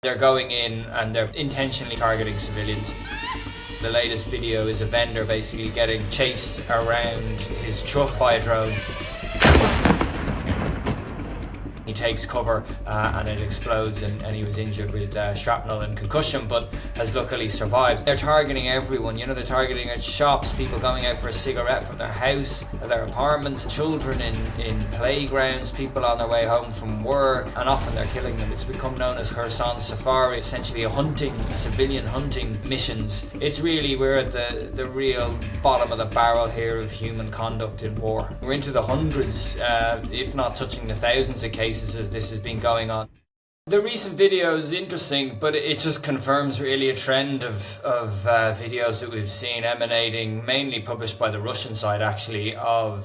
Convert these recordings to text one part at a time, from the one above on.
They're going in and they're intentionally targeting civilians. The latest video is a vendor basically getting chased around his truck by a drone. He takes cover and it explodes and he was injured with shrapnel and concussion, but has luckily survived. They're targeting everyone, you know, they're targeting at shops, people going out for a cigarette from their house, their apartment, children in playgrounds, people on their way home from work, and often they're killing them. It's become known as Kherson Safari, essentially civilian hunting missions. It's really, we're at the real bottom of the barrel here of human conduct in war. We're into the hundreds, if not touching the thousands of cases as this has been going on. The recent video is interesting, but it just confirms really a trend of videos that we've seen emanating, mainly published by the Russian side actually, of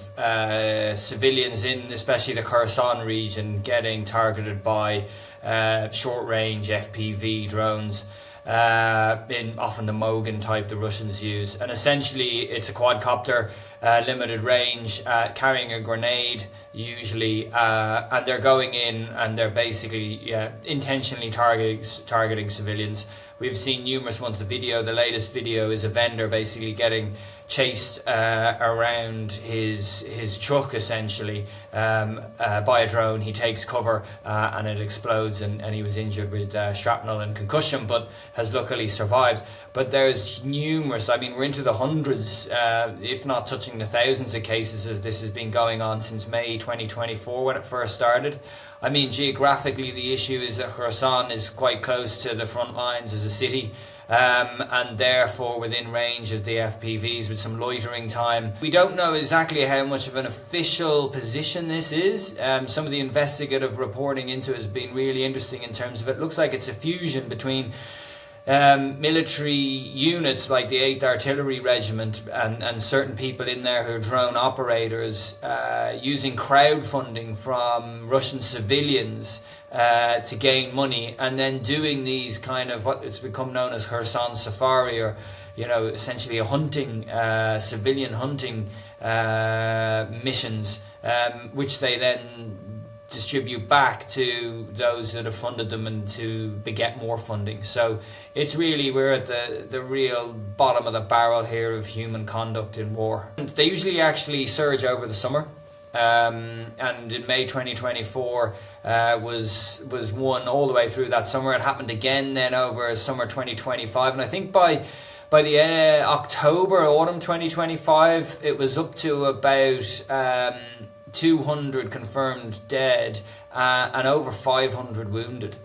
civilians in especially the Kherson region getting targeted by short-range FPV drones. Often the Mogan type the Russians use, and essentially it's a quadcopter, limited range, carrying a grenade usually, and they're going in and they're basically intentionally targeting civilians. We've seen numerous ones. The latest video is a vendor basically getting chased around his truck essentially by a drone. He takes cover and it explodes and he was injured with shrapnel and concussion, but has luckily survived. But there's numerous, I mean, we're into the hundreds, if not touching the thousands of cases as this has been going on since May 2024 when it first started. I mean, geographically the issue is that Kherson is quite close to the front lines as a city, and therefore within range of the FPVs with some loitering time. We don't know exactly how much of an official position this is. Some of the investigative reporting into it has been really interesting in terms of it looks like it's a fusion between military units like the 8th Artillery Regiment and certain people in there who are drone operators using crowdfunding from Russian civilians to gain money, and then doing these kind of what it's become known as Kherson Safari, or you know, essentially civilian hunting missions, which they then distribute back to those that have funded them and to beget more funding. So it's really, we're at the real bottom of the barrel here of human conduct in war. And they usually actually surge over the summer. And in May 2024 was one all the way through that summer. It happened again then over summer 2025, and I think by the autumn 2025 it was up to about 200 confirmed dead and over 500 wounded.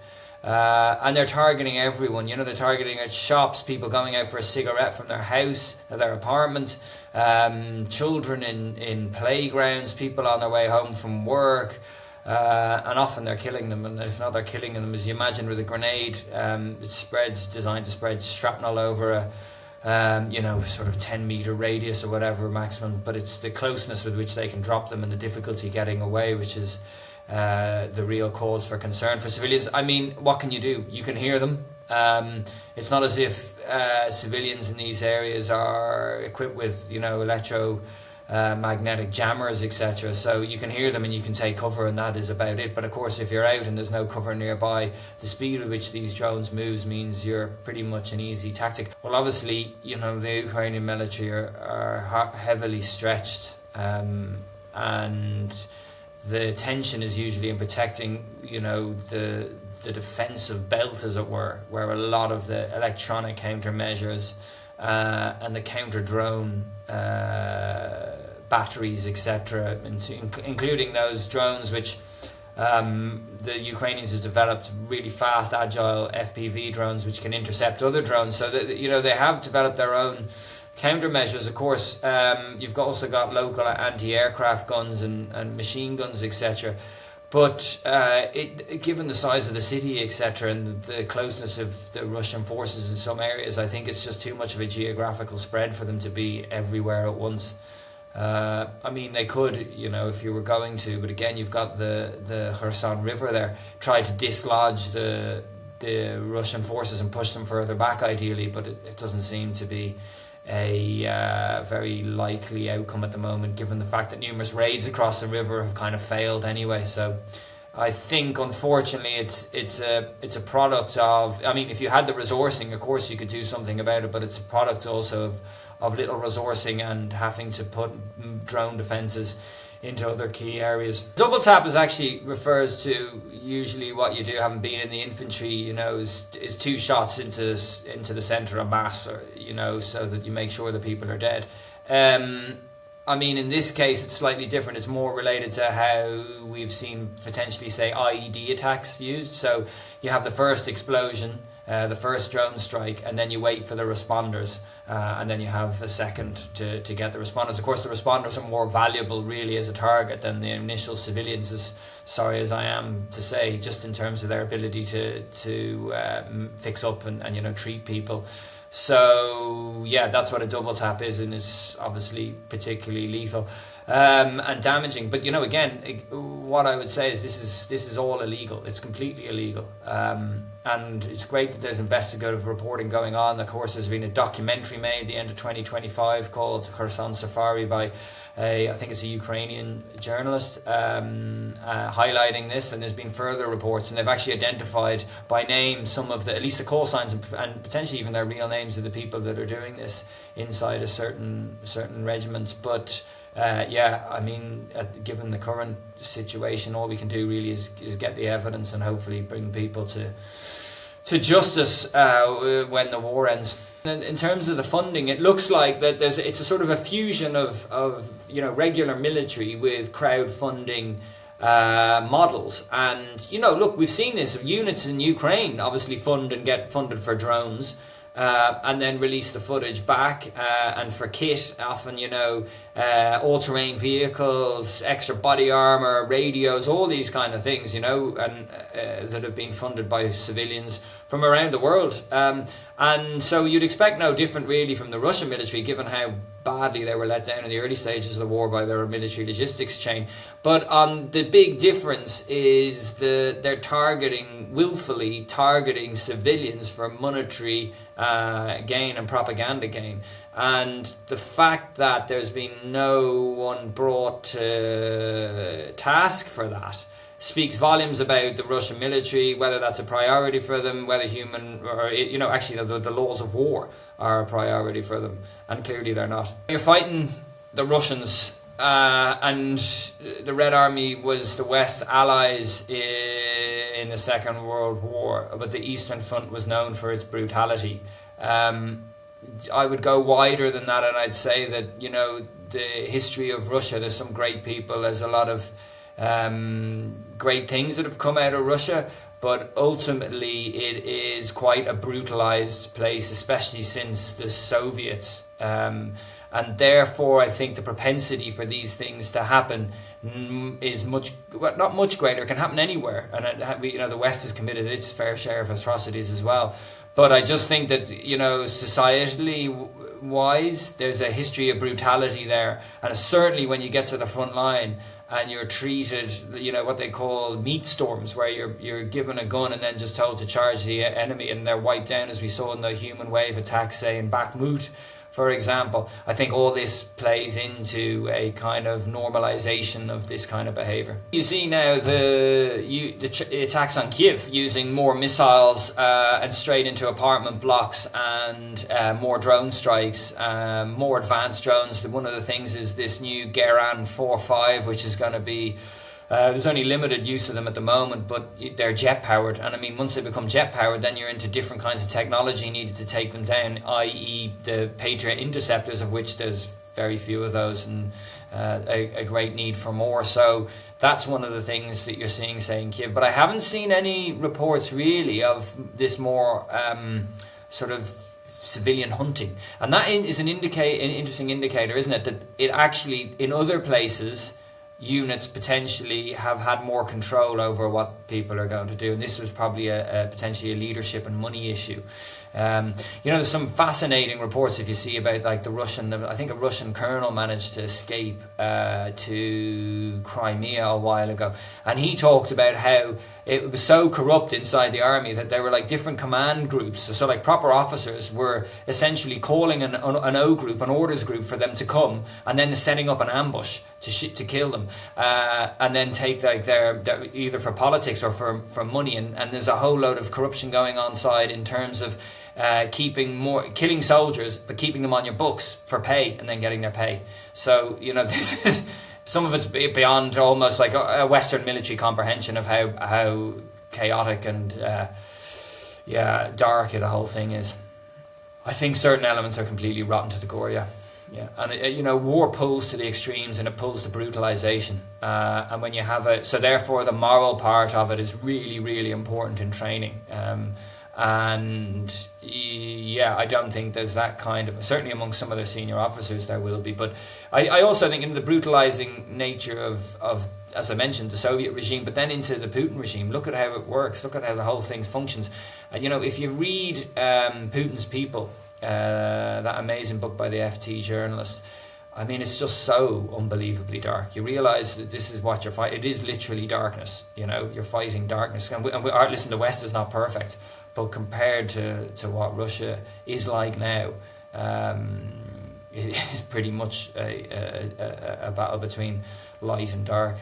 And they're targeting everyone, you know, they're targeting at shops, people going out for a cigarette from their house, their apartment, children in playgrounds, people on their way home from work, and often they're killing them, and if not they're killing them, as you imagine, with a grenade. It's designed to spread shrapnel over a sort of 10-meter radius or whatever maximum, but it's the closeness with which they can drop them and the difficulty getting away, which is the real cause for concern for civilians. I mean, what can you do? You can hear them. It's not as if civilians in these areas are equipped with, you know, magnetic jammers, etc. So you can hear them and you can take cover, and that is about it. But of course, if you're out and there's no cover nearby, the speed at which these drones moves means you're pretty much an easy tactic. Well, obviously, you know, the Ukrainian military are heavily stretched, and the tension is usually in protecting, you know, the defensive belt, as it were, where a lot of the electronic countermeasures and the counter-drone batteries, etc., including those drones which the Ukrainians have developed, really fast, agile FPV drones which can intercept other drones. So that, you know, they have developed their own countermeasures. Of course, you've also got local anti-aircraft guns and machine guns, etc. But given the size of the city, etc., and the closeness of the Russian forces in some areas, I think it's just too much of a geographical spread for them to be everywhere at once. I mean, they could, you know, if you were going to, but again, you've got the Kherson River there, try to dislodge the Russian forces and push them further back, ideally, but it doesn't seem to be a very likely outcome at the moment, given the fact that numerous raids across the river have kind of failed anyway. So I think, unfortunately, it's a product of. I mean, if you had the resourcing, of course, you could do something about it. But it's a product also of little resourcing and having to put drone defences into other key areas. Double tap is actually refers to usually what you do, having been in the infantry, you know, is 2 shots into the centre of mass, or, you know, so that you make sure that people are dead. I mean, in this case, it's slightly different. It's more related to how we've seen potentially, say, IED attacks used. So you have the first explosion, the first drone strike, and then you wait for the responders, and then you have a second to get the responders. Of course, the responders are more valuable, really, as a target than the initial civilians, as sorry as I am to say, just in terms of their ability to fix up and you know, treat people. So yeah, that's what a double tap is, and it's obviously particularly lethal and damaging. But you know, again, what I would say is this is all illegal. It's completely illegal, and it's great that there's investigative reporting going on. Of course, there's been a documentary made at the end of 2025 called Kherson Safari by I think it's a Ukrainian journalist, highlighting this, and there's been further reports, and they've actually identified by name some of the, at least the call signs and potentially even their real names of the people that are doing this inside a certain regiments. But yeah, I mean, given the current situation, all we can do really is get the evidence and hopefully bring people to justice when the war ends. In terms of the funding, it looks like that it's a sort of a fusion of you know, regular military with crowdfunding models. And you know, look, we've seen this. Units in Ukraine obviously fund and get funded for drones, and then release the footage back, and for kit, often, you know, all-terrain vehicles, extra body armor, radios, all these kind of things, you know, and that have been funded by civilians from around the world. And so you'd expect no different really from the Russian military, given how badly they were let down in the early stages of the war by their military logistics chain. But the big difference is they're willfully targeting civilians for monetary gain and propaganda gain. And the fact that there's been no one brought to task for that speaks volumes about the Russian military, whether that's a priority for them, whether you know, actually the laws of war are a priority for them, and clearly they're not. You're fighting the Russians, and the Red Army was the West's allies in the Second World War, but the Eastern Front was known for its brutality. I would go wider than that, and I'd say that, you know, the history of Russia, there's some great people, there's a lot of great things that have come out of Russia, but ultimately it is quite a brutalized place, especially since the Soviets, and therefore I think the propensity for these things to happen is not much greater. It can happen anywhere, and you know, the West has committed its fair share of atrocities as well. But I just think that, you know, societally wise, there's a history of brutality there, and certainly when you get to the front line and you're treated, you know, what they call meat storms, where you're given a gun and then just told to charge the enemy, and they're wiped down, as we saw in the human wave attacks, say in Bakhmut, for example. I think all this plays into a kind of normalization of this kind of behavior. You see now the attacks on Kiev using more missiles and straight into apartment blocks, and more drone strikes, more advanced drones. One of the things is this new Geran 4.5, which is going to be there's only limited use of them at the moment, but they're jet powered, and I mean, once they become jet powered, then you're into different kinds of technology needed to take them down, i.e. the Patriot interceptors, of which there's very few of those, and a great need for more. So that's one of the things that you're seeing, say, in Kiev. But I haven't seen any reports really of this more sort of civilian hunting, and that is an interesting indicator, isn't it, that it actually, in other places, units potentially have had more control over what people are going to do, and this was probably potentially a leadership and money issue. You know, there's some fascinating reports, if you see, about like I think a Russian colonel managed to escape to Crimea a while ago, and he talked about how it was so corrupt inside the army that there were like different command groups. So like proper officers were essentially calling an O group, an orders group, for them to come, and then setting up an ambush to kill them, and then take like their either for politics or for money, and there's a whole load of corruption going on side in terms of killing soldiers but keeping them on your books for pay and then getting their pay. So this is some of it's beyond almost like a Western military comprehension of how chaotic and dark the whole thing is. I think certain elements are completely rotten to the core. Yeah, and war pulls to the extremes and it pulls to brutalization. And when you have so therefore the moral part of it is really, really important in training. And I don't think there's that kind of, certainly among some of the senior officers there will be, but I also think in the brutalizing nature of as I mentioned, the Soviet regime, but then into the Putin regime, look at how it works, look at how the whole thing functions. And if you read Putin's People, that amazing book by the FT journalist, I mean, it's just so unbelievably dark. You realise that this is what you're fighting. It is literally darkness. You're fighting darkness. Listen, the West is not perfect, but compared to what Russia is like now, it is pretty much a battle between light and dark.